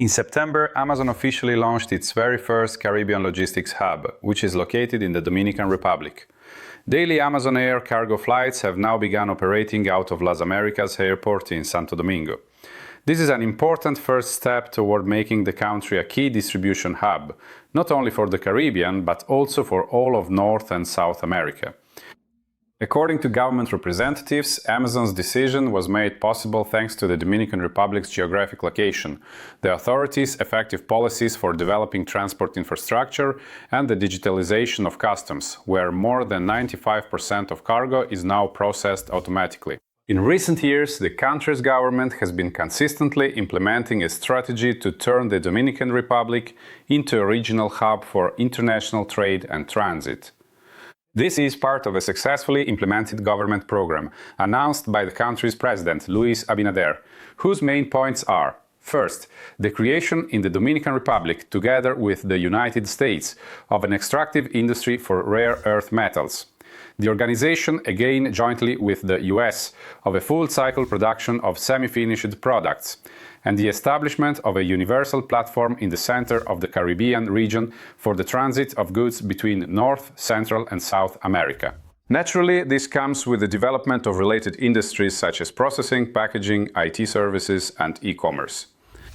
In September, Amazon officially launched its very first Caribbean logistics hub, which is located in the Dominican Republic. Daily Amazon Air cargo flights have now begun operating out of Las Americas Airport in Santo Domingo. This is an important first step toward making the country a key distribution hub, not only for the Caribbean, but also for all of North and South America. According to government representatives, Amazon's decision was made possible thanks to the Dominican Republic's geographic location, the authorities' effective policies for developing transport infrastructure, and the digitalization of customs, where more than 95% of cargo is now processed automatically. In recent years, the country's government has been consistently implementing a strategy to turn the Dominican Republic into a regional hub for international trade and transit. This is part of a successfully implemented government program announced by the country's president, Luis Abinader, whose main points are: first, the creation in the Dominican Republic, together with the United States, of an extractive industry for rare earth metals. The organization, again jointly with the US, of a full-cycle production of semi-finished products, and the establishment of a universal platform in the center of the Caribbean region for the transit of goods between North, Central and South America. Naturally, this comes with the development of related industries such as processing, packaging, IT services and e-commerce.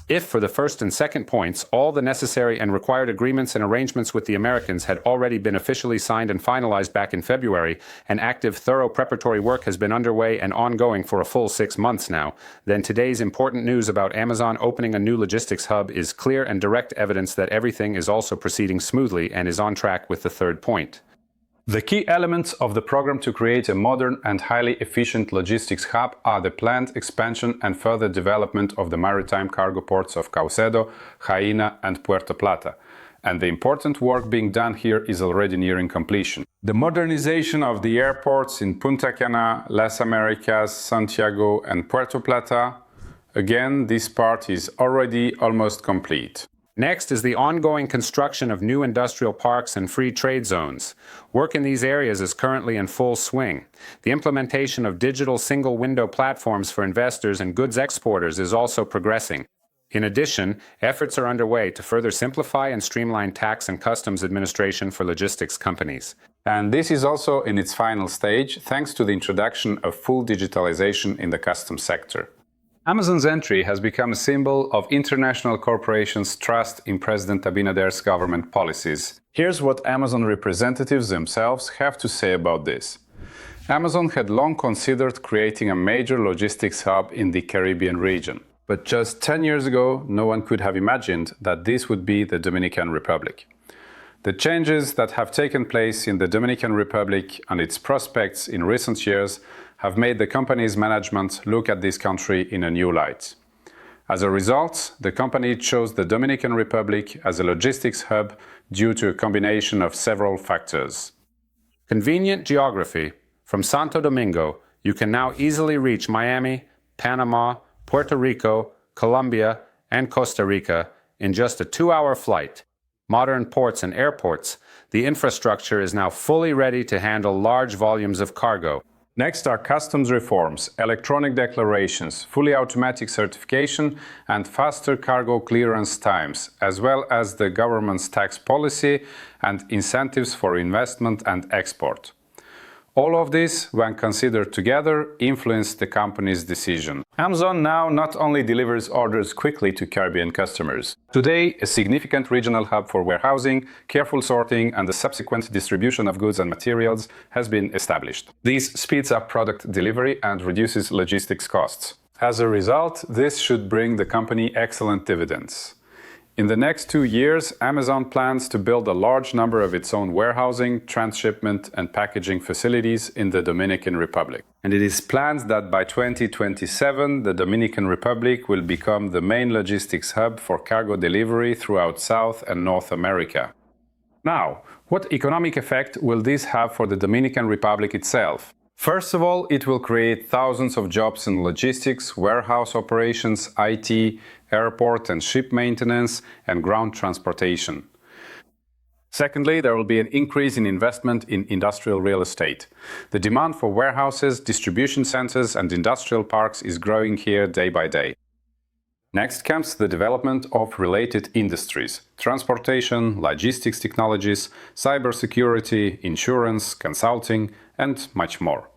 If, for the first and second points, all the necessary and required agreements and arrangements with the Americans had already been officially signed and finalized back in February, and active, thorough preparatory work has been underway and ongoing for a full 6 months now, then today's important news about Amazon opening a new logistics hub is clear and direct evidence that everything is also proceeding smoothly and is on track with the third point. The key elements of the program to create a modern and highly efficient logistics hub are the planned expansion and further development of the maritime cargo ports of Caucedo, Jaina and Puerto Plata, and the important work being done here is already nearing completion. The modernization of the airports in Punta Cana, Las Americas, Santiago and Puerto Plata, again, this part is already almost complete. Next is the ongoing construction of new industrial parks and free trade zones. Work in these areas is currently in full swing. The implementation of digital single-window platforms for investors and goods exporters is also progressing. In addition, efforts are underway to further simplify and streamline tax and customs administration for logistics companies. And this is also in its final stage, thanks to the introduction of full digitalization in the customs sector. Amazon's entry has become a symbol of international corporations' trust in President Abinader's government policies. Here's what Amazon representatives themselves have to say about this. Amazon had long considered creating a major logistics hub in the Caribbean region. But just 10 years ago, no one could have imagined that this would be the Dominican Republic. The changes that have taken place in the Dominican Republic and its prospects in recent years have made the company's management look at this country in a new light. As a result, the company chose the Dominican Republic as a logistics hub due to a combination of several factors. Convenient geography. From Santo Domingo, you can now easily reach Miami, Panama, Puerto Rico, Colombia, and Costa Rica in just a 2-hour flight. Modern ports and airports, the infrastructure is now fully ready to handle large volumes of cargo. Next are customs reforms, electronic declarations, fully automatic certification and faster cargo clearance times, as well as the government's tax policy and incentives for investment and export. All of this, when considered together, influenced the company's decision. Amazon now not only delivers orders quickly to Caribbean customers. Today, a significant regional hub for warehousing, careful sorting, and the subsequent distribution of goods and materials has been established. This speeds up product delivery and reduces logistics costs. As a result, this should bring the company excellent dividends. In the next 2 years, Amazon plans to build a large number of its own warehousing, transshipment, and packaging facilities in the Dominican Republic. And it is planned that by 2027, the Dominican Republic will become the main logistics hub for cargo delivery throughout South and North America. Now, what economic effect will this have for the Dominican Republic itself? First of all, it will create thousands of jobs in logistics, warehouse operations, IT, airport and ship maintenance, and ground transportation. Secondly, there will be an increase in investment in industrial real estate. The demand for warehouses, distribution centers, and industrial parks is growing here day by day. Next comes the development of related industries: transportation, logistics technologies, cybersecurity, insurance, consulting, and much more.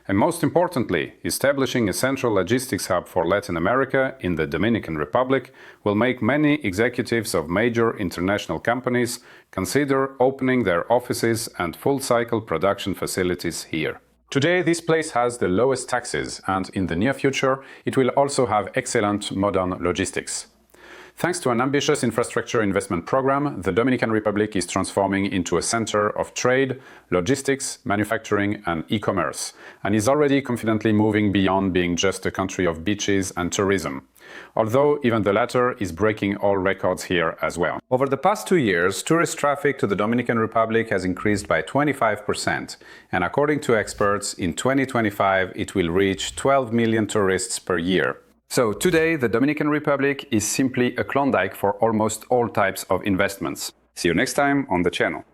And most importantly, establishing a central logistics hub for Latin America in the Dominican Republic will make many executives of major international companies consider opening their offices and full-cycle production facilities here. Today, this place has the lowest taxes, and in the near future, it will also have excellent modern logistics. Thanks to an ambitious infrastructure investment program, the Dominican Republic is transforming into a center of trade, logistics, manufacturing, and e-commerce, and is already confidently moving beyond being just a country of beaches and tourism. Although even the latter is breaking all records here as well. Over the past 2 years, tourist traffic to the Dominican Republic has increased by 25%, and according to experts, in 2025 it will reach 12 million tourists per year. So today, the Dominican Republic is simply a Klondike for almost all types of investments. See you next time on the channel.